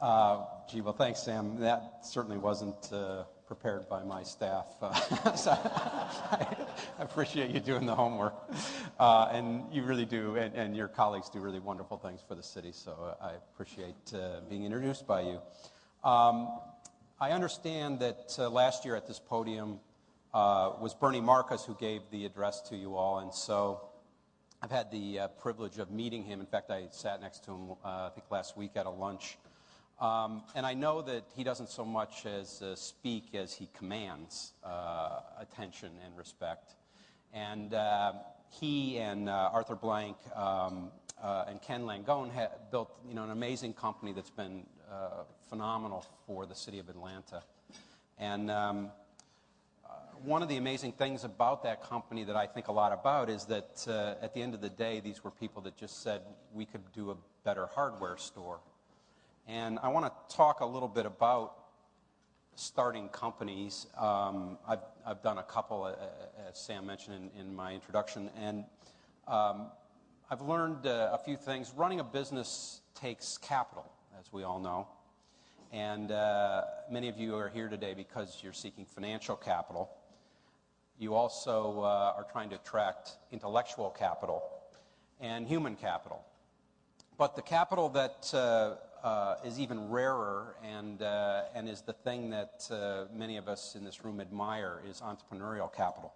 Gee, well, thanks, Sam. That certainly wasn't prepared by my staff. So I appreciate you doing the homework. And you really do, and your colleagues do really wonderful things for the city, so I appreciate being introduced by you. I understand that last year at this podium was Bernie Marcus who gave the address to you all, and so I've had the privilege of meeting him. In fact, I sat next to him, I think last week at a lunch. And I know that he doesn't so much as speak as he commands attention and respect. And he and Arthur Blank and Ken Langone have built an amazing company that's been phenomenal for the city of Atlanta. And one of the amazing things about that company that I think a lot about is that at the end of the day, these were people that just said we could do a better hardware store. And I want to talk a little bit about starting companies. I've done a couple, as Sam mentioned in my introduction, and I've learned a few things. Running a business takes capital, as we all know. And many of you are here today because you're seeking financial capital. You also are trying to attract intellectual capital and human capital. But the capital that is even rarer and is the thing that many of us in this room admire is entrepreneurial capital.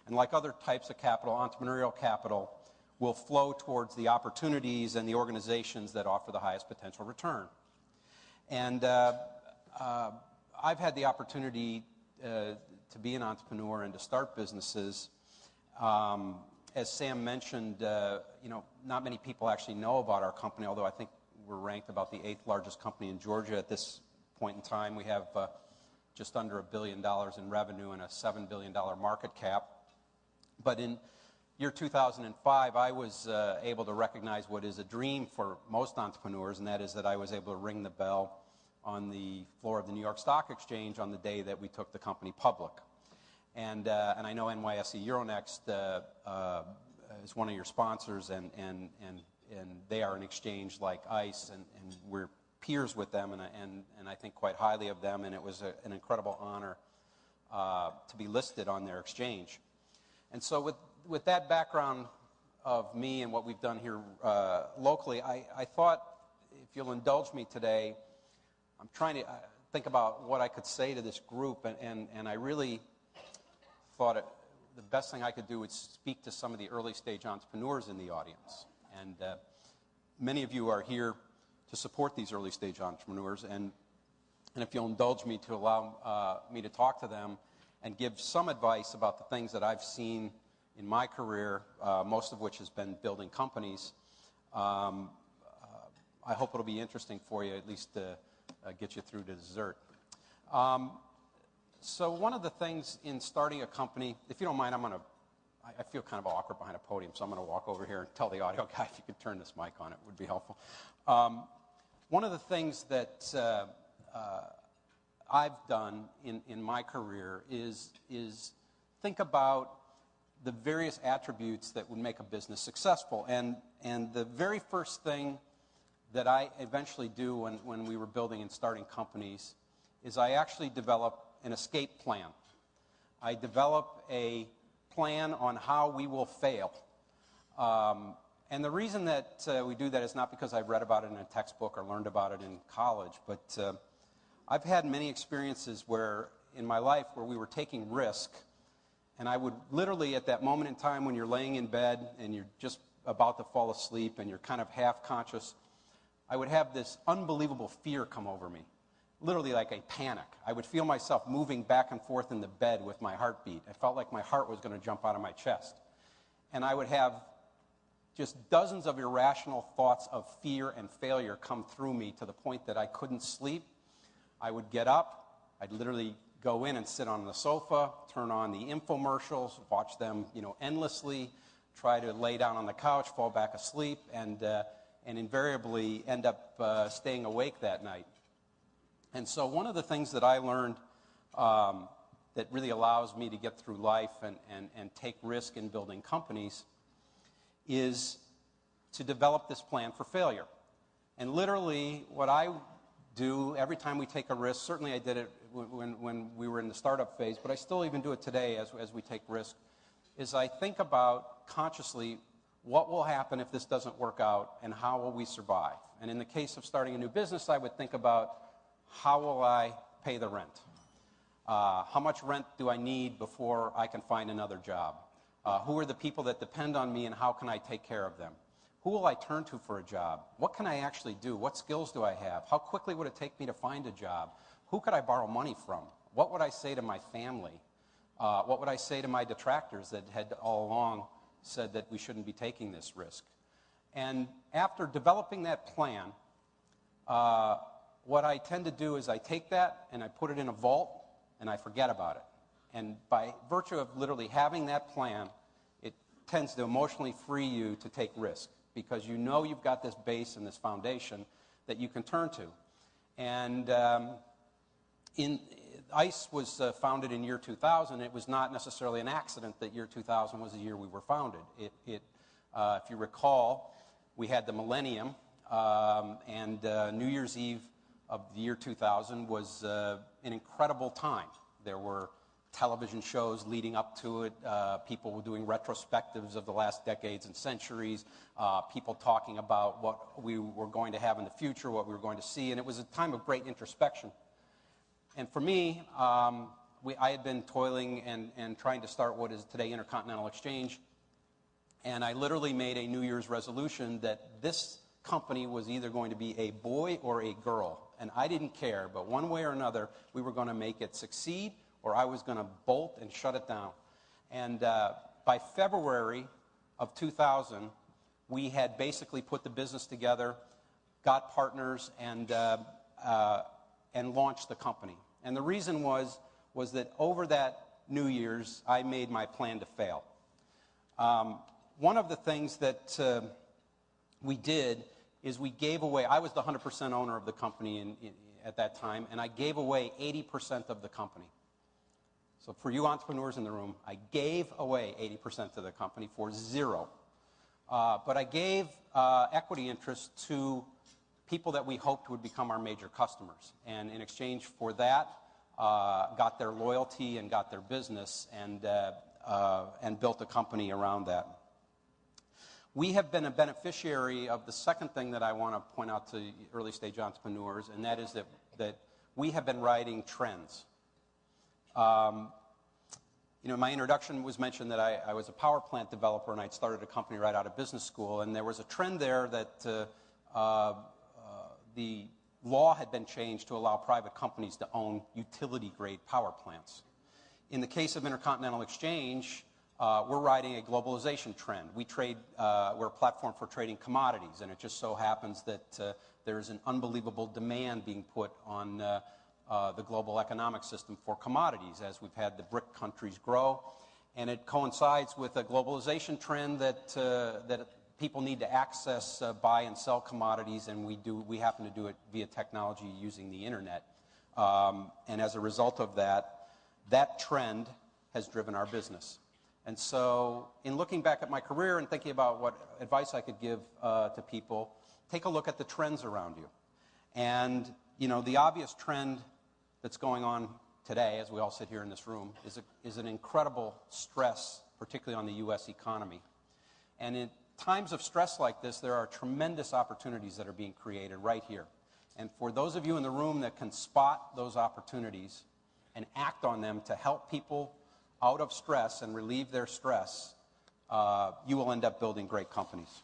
And like other types of capital, entrepreneurial capital will flow towards the opportunities and the organizations that offer the highest potential return. And I've had the opportunity to be an entrepreneur and to start businesses. As Sam mentioned, not many people actually know about our company, although I think we're ranked about the 8th largest company in Georgia at this point in time. We have just under $1 billion in revenue and a $7 billion market cap. But in year 2005, I was able to recognize what is a dream for most entrepreneurs, and that is that I was able to ring the bell on the floor of the New York Stock Exchange on the day that we took the company public. And I know NYSE Euronext is one of your sponsors, and they are an exchange like ICE, and we're peers with them, and I think quite highly of them, and it was an incredible honor to be listed on their exchange. And so with that background of me and what we've done here locally, I thought, if you'll indulge me today, I'm trying to think about what I could say to this group, and I really thought the best thing I could do was speak to some of the early stage entrepreneurs in the audience. And many of you are here to support these early stage entrepreneurs, and if you'll indulge me to allow me to talk to them and give some advice about the things that I've seen in my career, most of which has been building companies. I hope it'll be interesting for you, at least to get you through to dessert. So one of the things in starting a company, if you don't mind, I feel kind of awkward behind a podium, so I'm going to walk over here and tell the audio guy if you could turn this mic on, it would be helpful. One of the things that I've done in my career is think about the various attributes that would make a business successful. And the very first thing that I eventually do when we were building and starting companies is I actually develop an escape plan. I develop a plan on how we will fail. And the reason that we do that is not because I've read about it in a textbook or learned about it in college, but I've had many experiences in my life where we were taking risk, and I would literally, at that moment in time when you're laying in bed and you're just about to fall asleep and you're kind of half conscious, I would have this unbelievable fear come over me. Literally like a panic. I would feel myself moving back and forth in the bed with my heartbeat. I felt like my heart was going to jump out of my chest. And I would have just dozens of irrational thoughts of fear and failure come through me to the point that I couldn't sleep. I would get up. I'd literally go in and sit on the sofa, turn on the infomercials, watch them, endlessly, try to lay down on the couch, fall back asleep, and invariably end up staying awake that night. And so one of the things that I learned that really allows me to get through life and take risk in building companies is to develop this plan for failure. And literally what I do every time we take a risk. Certainly I did it when we were in the startup phase, but I still even do it today as we take risk, is I think about consciously what will happen if this doesn't work out and how will we survive. And in the case of starting a new business, I would think about how will I pay the rent? How much rent do I need before I can find another job? Who are the people that depend on me and how can I take care of them? Who will I turn to for a job? What can I actually do? What skills do I have? How quickly would it take me to find a job? Who could I borrow money from? What would I say to my family? What would I say to my detractors that had all along said that we shouldn't be taking this risk? And after developing that plan, what I tend to do is I take that and I put it in a vault and I forget about it. And by virtue of literally having that plan, it tends to emotionally free you to take risk, because you know you've got this base and this foundation that you can turn to. And ICE was founded in year 2000. It was not necessarily an accident that year 2000 was the year we were founded. If you recall, we had the millennium, and New Year's Eve of the year 2000 was an incredible time. There were television shows leading up to it, people were doing retrospectives of the last decades and centuries, people talking about what we were going to have in the future, what we were going to see, and it was a time of great introspection. And for me, I had been toiling and trying to start what is today Intercontinental Exchange, and I literally made a New Year's resolution that this company was either going to be a boy or a girl, and I didn't care, but one way or another, we were going to make it succeed, or I was going to bolt and shut it down. And by February of 2000, we had basically put the business together, got partners, and launched the company. And the reason was that over that New Year's, I made my plan to fail. One of the things that we did is we gave away, I was the 100% owner of the company at that time, and I gave away 80% of the company. So for you entrepreneurs in the room, I gave away 80% of the company for zero. But I gave equity interest to people that we hoped would become our major customers. And in exchange for that, got their loyalty and got their business and built a company around that. We have been a beneficiary of the second thing that I want to point out to early stage entrepreneurs, and that is that we have been riding trends. In my introduction was mentioned that I was a power plant developer and I'd started a company right out of business school, and there was a trend there that the law had been changed to allow private companies to own utility-grade power plants. In the case of Intercontinental Exchange, we're riding a globalization trend. We're a platform for trading commodities, and it just so happens that there's an unbelievable demand being put on the global economic system for commodities as we've had the BRIC countries grow, and it coincides with a globalization trend that people need to access, buy and sell commodities, and we happen to do it via technology using the internet. And as a result of that trend has driven our business. And so in looking back at my career and thinking about what advice I could give to people, take a look at the trends around you. And the obvious trend that's going on today, as we all sit here in this room, is an incredible stress, particularly on the U.S. economy. And in times of stress like this, there are tremendous opportunities that are being created right here. And for those of you in the room that can spot those opportunities and act on them to help people out of stress and relieve their stress, you will end up building great companies.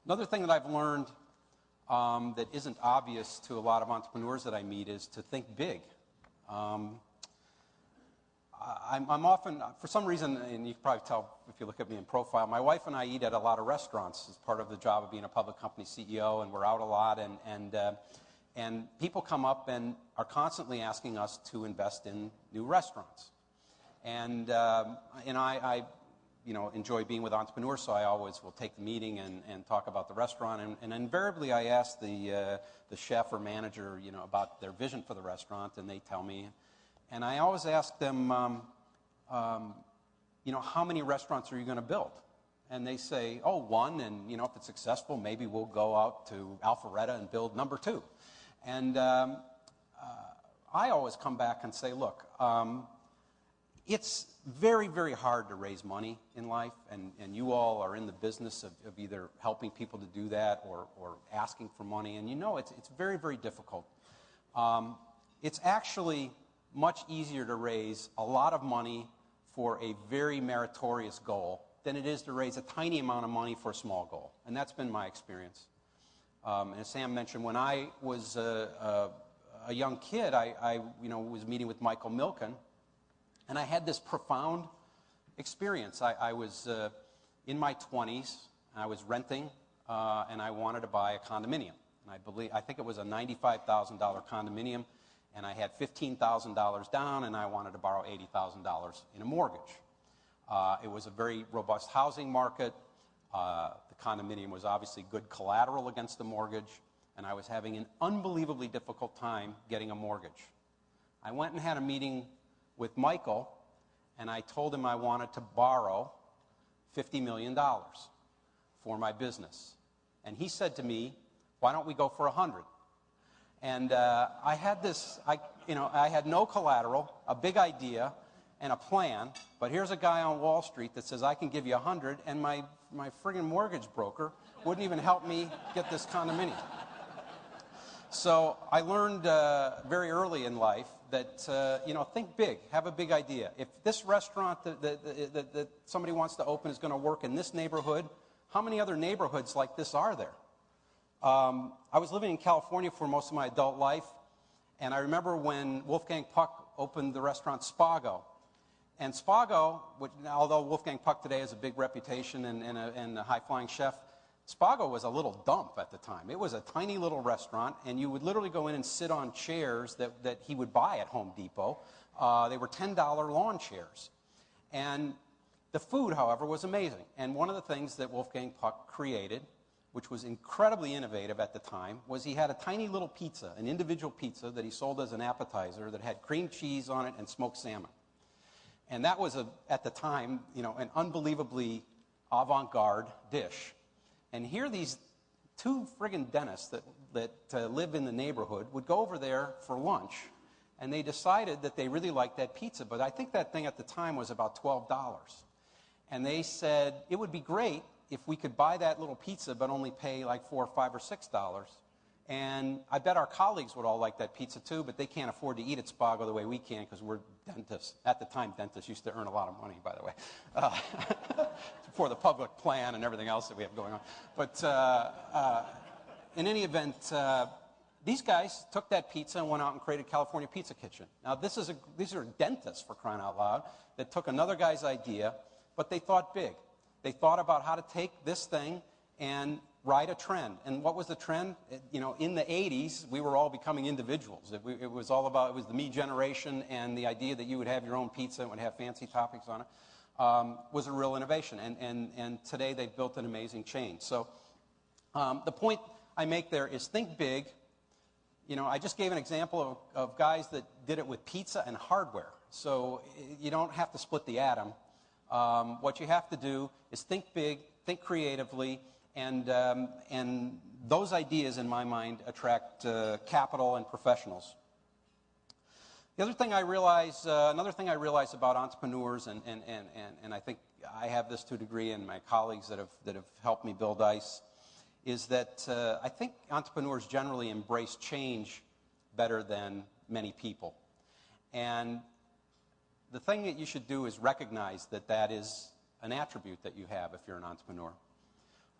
Another thing that I've learned that isn't obvious to a lot of entrepreneurs that I meet is to think big. I'm often, for some reason, and you can probably tell if you look at me in profile, my wife and I eat at a lot of restaurants as part of the job of being a public company CEO, and we're out a lot, and people come up and are constantly asking us to invest in new restaurants. And I enjoy being with entrepreneurs, so I always will take the meeting and talk about the restaurant. And invariably, I ask the chef or manager, about their vision for the restaurant, and they tell me. And I always ask them, how many restaurants are you going to build? And they say, one, and if it's successful, maybe we'll go out to Alpharetta and build number 2. And I always come back and say, look, it's very, very hard to raise money in life, and you all are in the business of either helping people to do that or asking for money, and you know it's very, very difficult. It's actually much easier to raise a lot of money for a very meritorious goal than it is to raise a tiny amount of money for a small goal, and that's been my experience. And as Sam mentioned, when I was a young kid, I was meeting with Michael Milken, and I had this profound experience. I was in my 20s, I was renting, and I wanted to buy a condominium. And I think it was a $95,000 condominium, and I had $15,000 down, and I wanted to borrow $80,000 in a mortgage. It was a very robust housing market. The condominium was obviously good collateral against the mortgage, and I was having an unbelievably difficult time getting a mortgage. I went and had a meeting with Michael, and I told him I wanted to borrow $50 million for my business. And he said to me, why don't we go for 100? And I had I had no collateral, a big idea, and a plan, but here's a guy on Wall Street that says I can give you 100, and my friggin' mortgage broker wouldn't even help me get this condominium. So I learned very early in life that, think big, have a big idea. If this restaurant that somebody wants to open is going to work in this neighborhood, how many other neighborhoods like this are there? I was living in California for most of my adult life, and I remember when Wolfgang Puck opened the restaurant Spago. And Spago, although Wolfgang Puck today has a big reputation and a high-flying chef, Spago was a little dump at the time. It was a tiny little restaurant, and you would literally go in and sit on chairs that he would buy at Home Depot. They were $10 lawn chairs. And the food, however, was amazing. And one of the things that Wolfgang Puck created, which was incredibly innovative at the time, was he had a tiny little pizza, an individual pizza that he sold as an appetizer that had cream cheese on it and smoked salmon. And that was, at the time, an unbelievably avant-garde dish. And here these two friggin' dentists that live in the neighborhood would go over there for lunch, and they decided that they really liked that pizza. But I think that thing at the time was about $12. And they said, it would be great if we could buy that little pizza but only pay like $4 or $5 or $6. And I bet our colleagues would all like that pizza too, but they can't afford to eat at Spago the way we can because we're dentists. At the time, dentists used to earn a lot of money, by the way, for the public plan and everything else that we have going on. But in any event, these guys took that pizza and went out and created California Pizza Kitchen. Now, these are dentists, for crying out loud, that took another guy's idea, but they thought big. They thought about how to take this thing and ride a trend. And what was the trend? In the 80s, we were all becoming individuals. It was the me generation, and the idea that you would have your own pizza and would have fancy toppings on it was a real innovation. And today they've built an amazing chain. So the point I make there is think big. I just gave an example of guys that did it with pizza and hardware. So you don't have to split the atom. What you have to do is think big, think creatively, and those ideas, in my mind, attract capital and professionals. Another thing I realize about entrepreneurs, and I think I have this to a degree, and my colleagues that have helped me build ICE, is that I think entrepreneurs generally embrace change better than many people. And the thing that you should do is recognize that is an attribute that you have if you're an entrepreneur.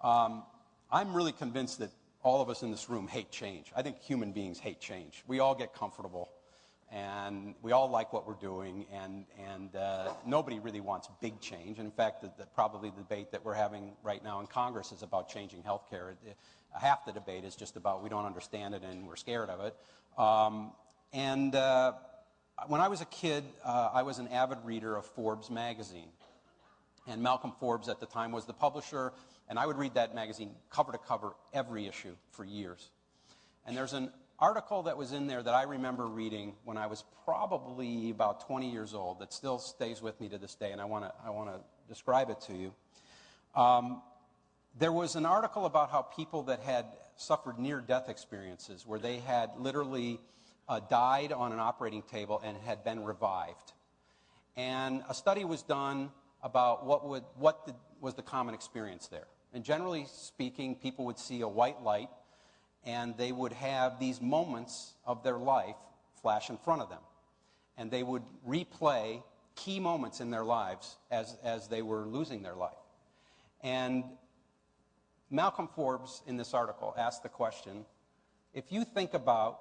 I'm really convinced that all of us in this room hate change. I think human beings hate change. We all get comfortable, and we all like what we're doing, and nobody really wants big change. And in fact, probably the debate that we're having right now in Congress is about changing health care. Half the debate is just about we don't understand it and we're scared of it. When I was a kid, I was an avid reader of Forbes magazine. And Malcolm Forbes at the time was the publisher, and I would read that magazine cover to cover every issue for years. And there's an article that was in there that I remember reading when I was probably about 20 years old that still stays with me to this day, and I want to describe it to you. There was an article about how people that had suffered near-death experiences, where they had literally died on an operating table and had been revived. And a study was done about what was the common experience there. And generally speaking, people would see a white light, and they would have these moments of their life flash in front of them. And they would replay key moments in their lives as they were losing their life. And Malcolm Forbes, in this article, asked the question, if you think about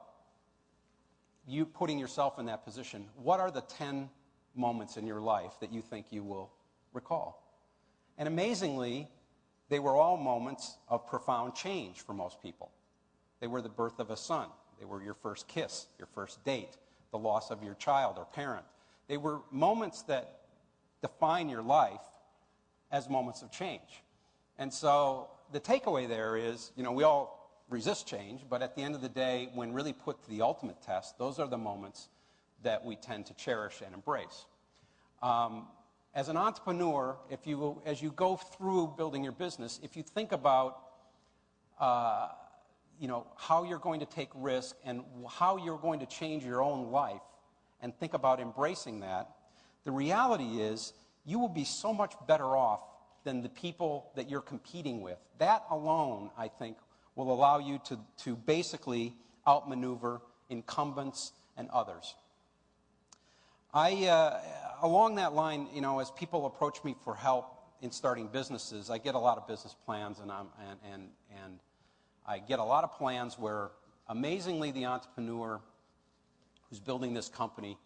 you putting yourself in that position, what are the 10 moments in your life that you think you will recall? And amazingly, they were all moments of profound change for most people. They were the birth of a son. They were your first kiss, your first date, the loss of your child or parent. They were moments that define your life as moments of change. And so the takeaway there is, we all resist change, but at the end of the day, when really put to the ultimate test, those are the moments that we tend to cherish and embrace. As an entrepreneur, as you go through building your business, if you think about how you're going to take risk and how you're going to change your own life and think about embracing that, the reality is you will be so much better off than the people that you're competing with. That alone, I think, will allow you to basically outmaneuver incumbents and others. Along that line, as people approach me for help in starting businesses, I get a lot of business plans, and I get a lot of plans where, amazingly, the entrepreneur who's building this company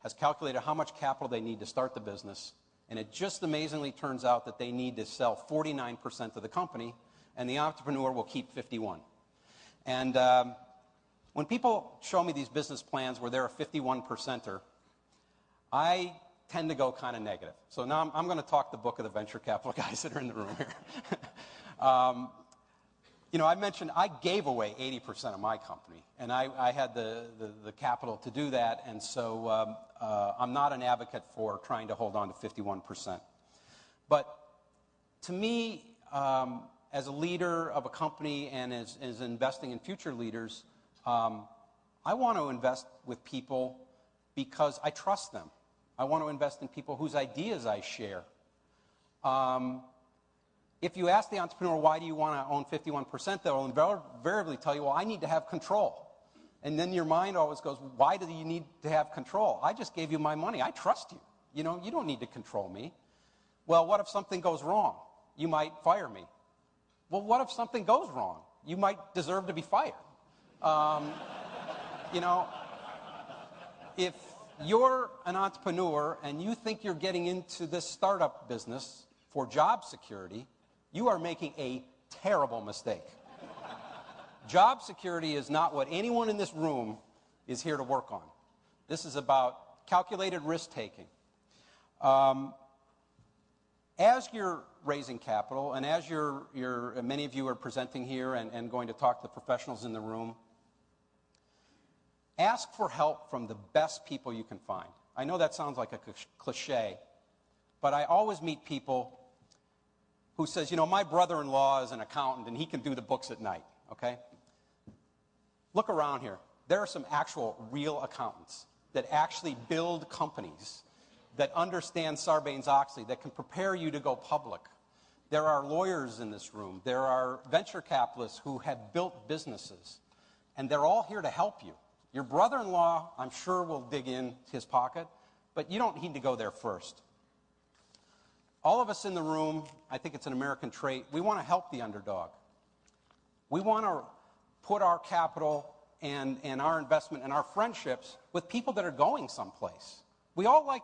has calculated how much capital they need to start the business, and it just amazingly turns out that they need to sell 49% of the company, and the entrepreneur will keep 51%. And when people show me these business plans where they're a 51%er, I tend to go kind of negative. So now I'm going to talk the book of the venture capital guys that are in the room here. I mentioned I gave away 80% of my company, and I had the capital to do that, and so I'm not an advocate for trying to hold on to 51%. But to me, as a leader of a company and as investing in future leaders, I want to invest with people because I trust them. I want to invest in people whose ideas I share. If you ask the entrepreneur, why do you want to own 51%, they'll invariably tell you, well, I need to have control. And then your mind always goes, why do you need to have control? I just gave you my money. I trust you. You don't need to control me. Well, what if something goes wrong? You might fire me. Well, what if something goes wrong? You might deserve to be fired. If you're an entrepreneur and you think you're getting into this startup business for job security, you are making a terrible mistake. Job security is not what anyone in this room is here to work on. This is about calculated risk-taking. As you're raising capital, and as many of you are presenting here and going to talk to the professionals in the room, ask for help from the best people you can find. I know that sounds like a cliche, but I always meet people who says, my brother-in-law is an accountant and he can do the books at night, okay? Look around here. There are some actual real accountants that actually build companies that understand Sarbanes-Oxley, that can prepare you to go public. There are lawyers in this room. There are venture capitalists who have built businesses, and they're all here to help you. Your brother-in-law, I'm sure, will dig in his pocket, but you don't need to go there first. All of us in the room, I think it's an American trait, we want to help the underdog. We want to put our capital and our investment and our friendships with people that are going someplace. We all like,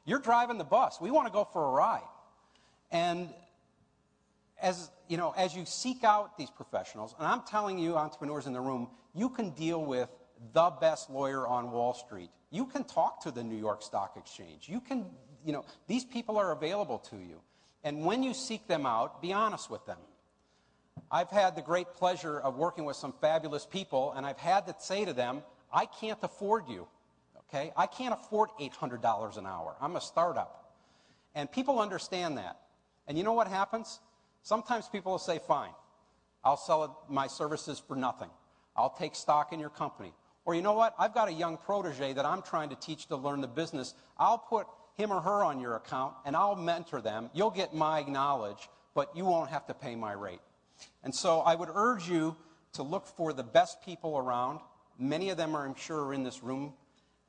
you're driving the bus. We want to go for a ride. And as you seek out these professionals, and I'm telling you, entrepreneurs in the room, you can deal with the best lawyer on Wall Street. You can talk to the New York Stock Exchange. You can, these people are available to you. And when you seek them out, be honest with them. I've had the great pleasure of working with some fabulous people, and I've had to say to them, I can't afford you, okay? I can't afford $800 an hour. I'm a startup. And people understand that. And you know what happens? Sometimes people will say, fine, I'll sell my services for nothing. I'll take stock in your company. Or you know what? I've got a young protege that I'm trying to teach to learn the business. I'll put him or her on your account, and I'll mentor them. You'll get my knowledge, but you won't have to pay my rate. And so I would urge you to look for the best people around. Many of them are, I'm sure, in this room.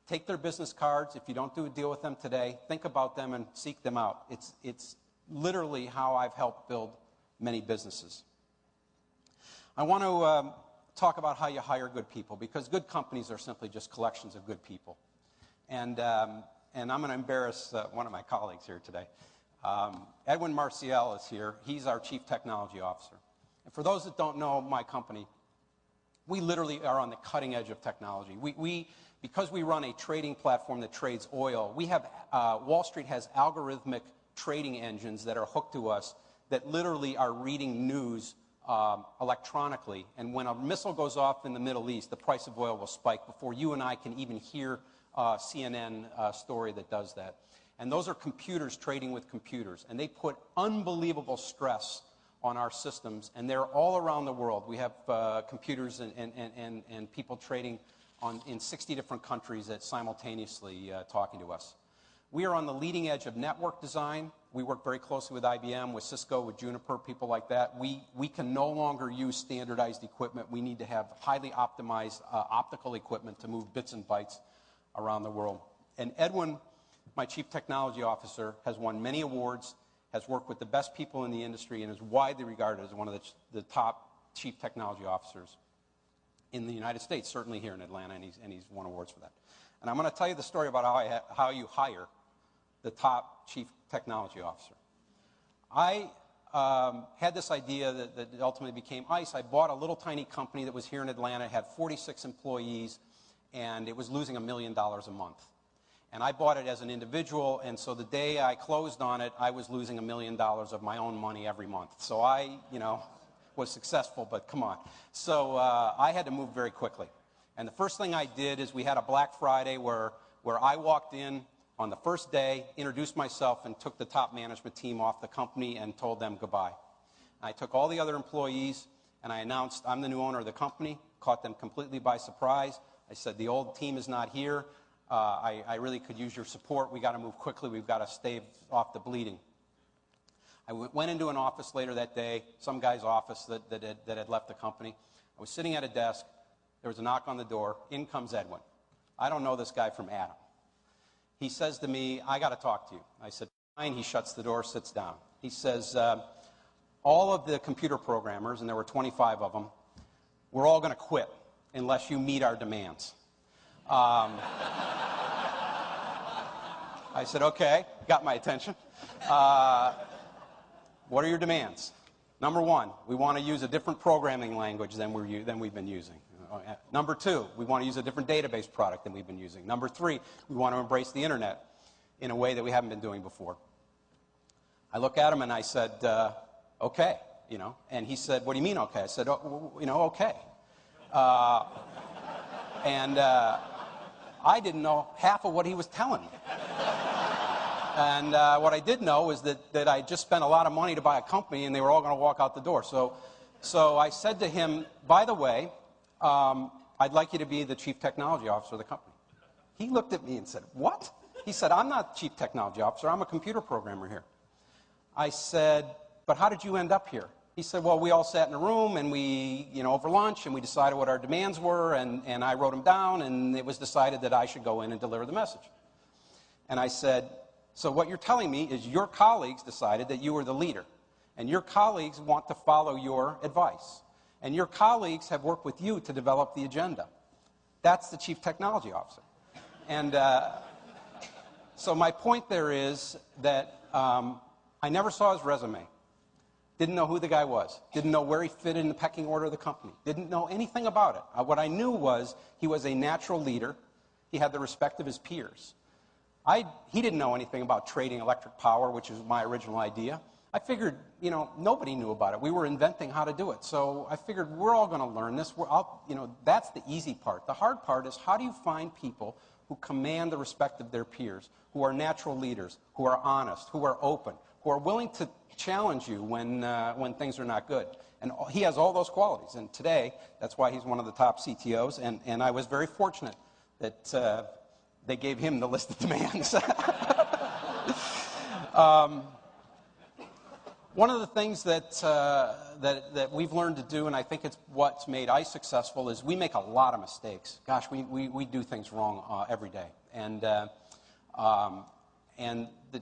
Take their business cards. If you don't do a deal with them today, think about them and seek them out. It's literally how I've helped build many businesses. I want to talk about how you hire good people, because good companies are simply just collections of good people. And I'm going to embarrass one of my colleagues here today. Edwin Marcial is here. He's our Chief Technology Officer. And for those that don't know my company, we literally are on the cutting edge of technology. Because we run a trading platform that trades oil, we have Wall Street has algorithmic trading engines that are hooked to us that literally are reading news electronically, and when a missile goes off in the Middle East, the price of oil will spike before you and I can even hear a CNN story that does that. And those are computers trading with computers, and they put unbelievable stress on our systems, and they're all around the world. We have computers and people trading in 60 different countries that simultaneously talking to us. We are on the leading edge of network design. We work very closely with IBM, with Cisco, with Juniper, people like that. We can no longer use standardized equipment. We need to have highly optimized optical equipment to move bits and bytes around the world. And Edwin, my Chief Technology Officer, has won many awards, has worked with the best people in the industry, and is widely regarded as one of the top Chief Technology Officers in the United States, certainly here in Atlanta, and he's won awards for that. And I'm going to tell you the story about how you hire the top Chief Technology Officer. I had this idea that ultimately became ICE. I bought a little tiny company that was here in Atlanta. It had 46 employees, and it was losing $1 million a month. And I bought it as an individual, and so the day I closed on it, I was losing $1 million of my own money every month. So I, was successful, but come on. So I had to move very quickly. And the first thing I did is we had a Black Friday where I walked in on the first day, introduced myself, and took the top management team off the company and told them goodbye. I took all the other employees, and I announced I'm the new owner of the company, caught them completely by surprise. I said, the old team is not here. I really could use your support. We got to move quickly. We've got to stave off the bleeding. I went into an office later that day, some guy's office that had left the company. I was sitting at a desk. There was a knock on the door. In comes Edwin. I don't know this guy from Adam. He says to me, I got to talk to you. I said, fine. He shuts the door, sits down. He says, all of the computer programmers, and there were 25 of them, we're all going to quit unless you meet our demands. I said, okay, got my attention. What are your demands? Number one, we want to use a different programming language than we've been using. Number two, we want to use a different database product than we've been using. Number three, we want to embrace the internet in a way that we haven't been doing before. I look at him and I said, okay, and he said, what do you mean okay? I said, okay. And I didn't know half of what he was telling me. And what I did know is that I just spent a lot of money to buy a company, and they were all going to walk out the door. So I said to him, by the way, I'd like you to be the Chief Technology Officer of the company. He looked at me and said, what? He said, I'm not Chief Technology Officer. I'm a computer programmer here. I said, but how did you end up here? He said, well, we all sat in a room, and we, over lunch, and we decided what our demands were, and I wrote them down, and it was decided that I should go in and deliver the message. And I said, so what you're telling me is your colleagues decided that you were the leader, and your colleagues want to follow your advice, and your colleagues have worked with you to develop the agenda. That's the Chief Technology Officer. And so my point there is that I never saw his resume. Didn't know who the guy was. Didn't know where he fit in the pecking order of the company. Didn't know anything about it. What I knew was he was a natural leader. He had the respect of his peers. He didn't know anything about trading electric power, which is my original idea. I figured, nobody knew about it. We were inventing how to do it. So I figured we're all going to learn this. That's the easy part. The hard part is how do you find people who command the respect of their peers, who are natural leaders, who are honest, who are open, who who are willing to challenge you when things are not good. And he has all those qualities. And today, that's why he's one of the top CTOs. And I was very fortunate that they gave him the list of demands. One of the things that we've learned to do, and I think it's what's made ICE successful, is we make a lot of mistakes. Gosh, we do things wrong every day. And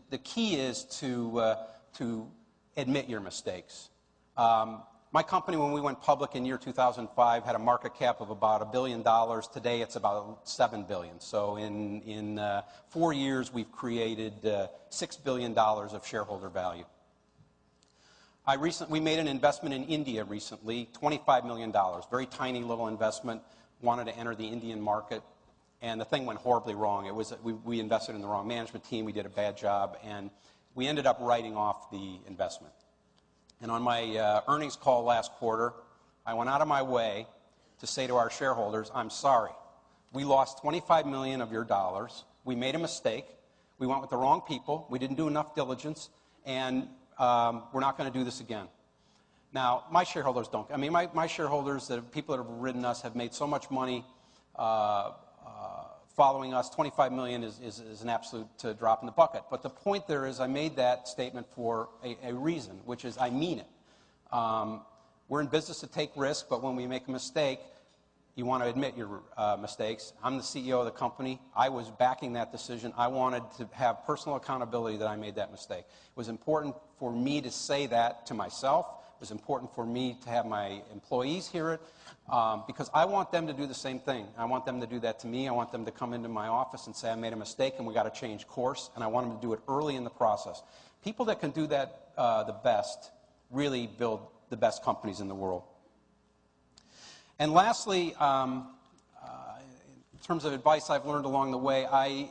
the key is to admit your mistakes. My company, when we went public in year 2005, had a market cap of about $1 billion. Today, it's about $7 billion. So in 4 years, we've created $6 billion of shareholder value. We made an investment in India recently, $25 million, very tiny little investment, wanted to enter the Indian market, and the thing went horribly wrong. We invested in the wrong management team, we did a bad job, and we ended up writing off the investment. And on my earnings call last quarter, I went out of my way to say to our shareholders, I'm sorry. We lost $25 million of your dollars. We made a mistake. We went with the wrong people. We didn't do enough diligence, and we're not going to do this again. Now, my shareholders don't. I mean, my shareholders, the people that have ridden us, have made so much money following us. $25 million is an absolute drop in the bucket. But the point there is I made that statement for a reason, which is I mean it. We're in business to take risk, but when we make a mistake, you want to admit your mistakes. I'm the CEO of the company. I was backing that decision. I wanted to have personal accountability that I made that mistake. It was important for me to say that to myself. It was important for me to have my employees hear it because I want them to do the same thing. I want them to do that to me. I want them to come into my office and say, I made a mistake and we got to change course, and I want them to do it early in the process. People that can do that the best really build the best companies in the world. And lastly, in terms of advice I've learned along the way, I've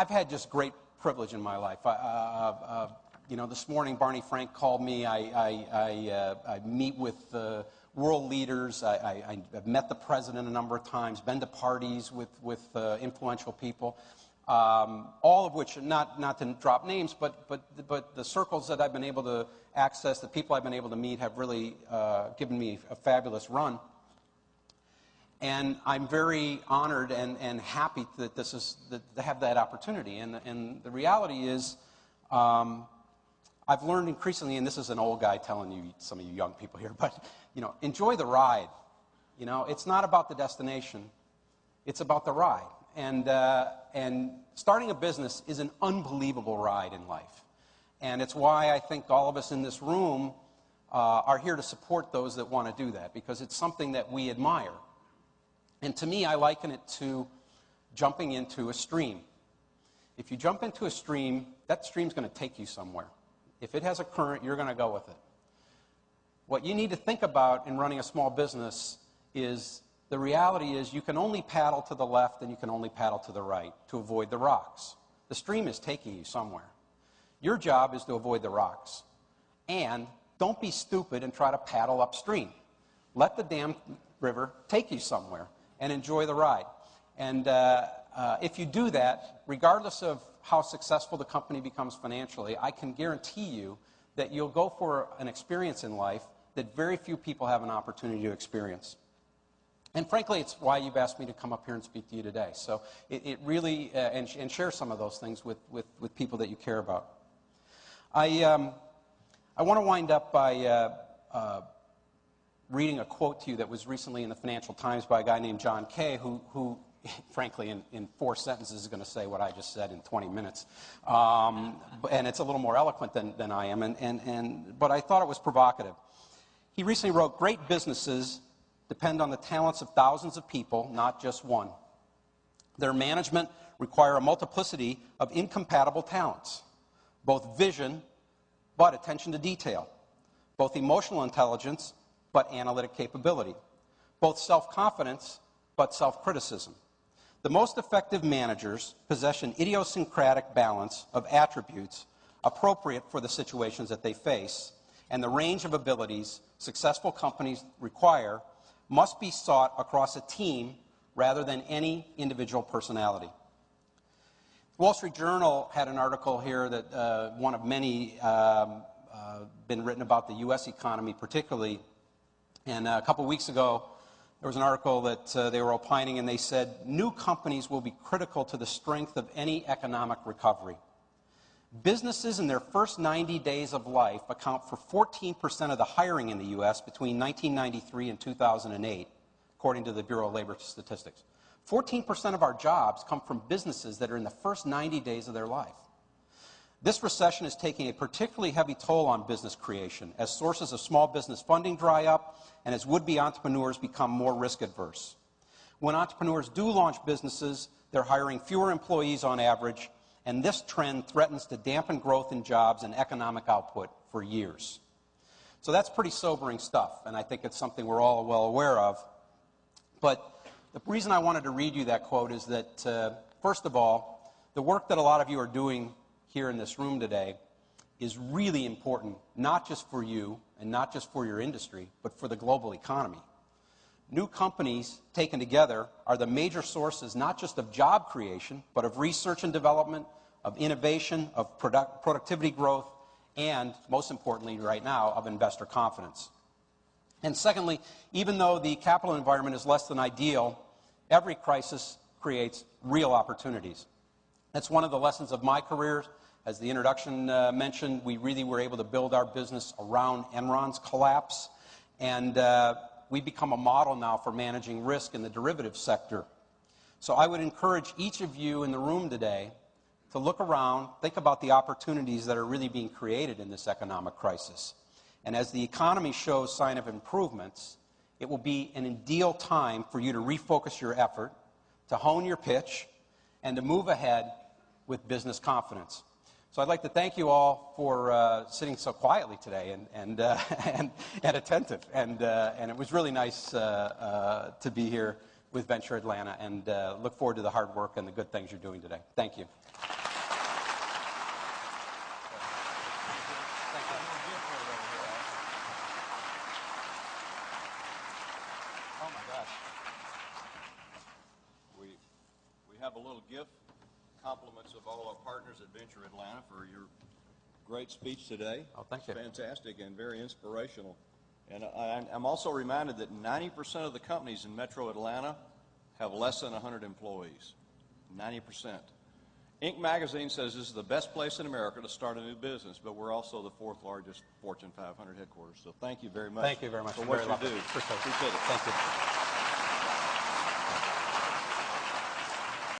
had just great privilege in my life. This morning Barney Frank called me. I meet with world leaders. I've met the president a number of times, been to parties with influential people. All of which, not to drop names, but the circles that I've been able to access, the people I've been able to meet have really given me a fabulous run. And I'm very honored and happy that to have that opportunity. And the reality is, I've learned increasingly, and this is an old guy telling you, some of you young people here, but enjoy the ride. It's not about the destination; it's about the ride. And starting a business is an unbelievable ride in life. And it's why I think all of us in this room are here to support those that want to do that, because it's something that we admire. And to me, I liken it to jumping into a stream. If you jump into a stream, that stream's going to take you somewhere. If it has a current, you're going to go with it. What you need to think about in running a small business is the reality is you can only paddle to the left and you can only paddle to the right to avoid the rocks. The stream is taking you somewhere. Your job is to avoid the rocks. And don't be stupid and try to paddle upstream. Let the damn river take you somewhere and enjoy the ride. And if you do that, regardless of how successful the company becomes financially, I can guarantee you that you'll go for an experience in life that very few people have an opportunity to experience. And frankly, it's why you've asked me to come up here and speak to you today. So it really, and share some of those things with people that you care about. I want to wind up by reading a quote to you that was recently in the Financial Times by a guy named John Kay, who frankly, in 4 sentences is going to say what I just said in 20 minutes. And it's a little more eloquent than I am, but I thought it was provocative. He recently wrote, "Great businesses depend on the talents of thousands of people, not just one. Their management require a multiplicity of incompatible talents, both vision but attention to detail, both emotional intelligence but analytic capability, both self-confidence but self-criticism. The most effective managers possess an idiosyncratic balance of attributes appropriate for the situations that they face, and the range of abilities successful companies require must be sought across a team rather than any individual personality. Wall Street Journal had an article here that one of many been written about the U.S. economy particularly. And a couple weeks ago, there was an article that they were opining, and they said, new companies will be critical to the strength of any economic recovery. Businesses in their first 90 days of life account for 14% of the hiring in the U.S. between 1993 and 2008, according to the Bureau of Labor Statistics. 14% of our jobs come from businesses that are in the first 90 days of their life. This recession is taking a particularly heavy toll on business creation as sources of small business funding dry up and as would-be entrepreneurs become more risk-adverse. When entrepreneurs do launch businesses, they're hiring fewer employees on average, and this trend threatens to dampen growth in jobs and economic output for years. So that's pretty sobering stuff, and I think it's something we're all well aware of. But the reason I wanted to read you that quote is that, first of all, the work that a lot of you are doing here in this room today is really important, not just for you and not just for your industry, but for the global economy. New companies taken together are the major sources not just of job creation, but of research and development, of innovation, of productivity growth, and, most importantly right now, of investor confidence. And secondly, even though the capital environment is less than ideal, every crisis creates real opportunities. That's one of the lessons of my career. As the introduction mentioned, we really were able to build our business around Enron's collapse, and we've become a model now for managing risk in the derivatives sector. So I would encourage each of you in the room today to look around, think about the opportunities that are really being created in this economic crisis. And as the economy shows sign of improvements, it will be an ideal time for you to refocus your effort, to hone your pitch, and to move ahead with business confidence. So I'd like to thank you all for sitting so quietly today and attentive. And it was really nice to be here with Venture Atlanta, and look forward to the hard work and the good things you're doing today. Thank you. Oh my gosh. We have a little gift. Compliments of all our partners at Venture Atlanta for your great speech today. Oh, thank you. It's fantastic and very inspirational. And I'm also reminded that 90% of the companies in Metro Atlanta have less than 100 employees. 90%. Inc. magazine says this is the best place in America to start a new business, but we're also the 4th largest Fortune 500 headquarters. So thank you very much. Thank you very much. For what you do. Appreciate it. Thank you.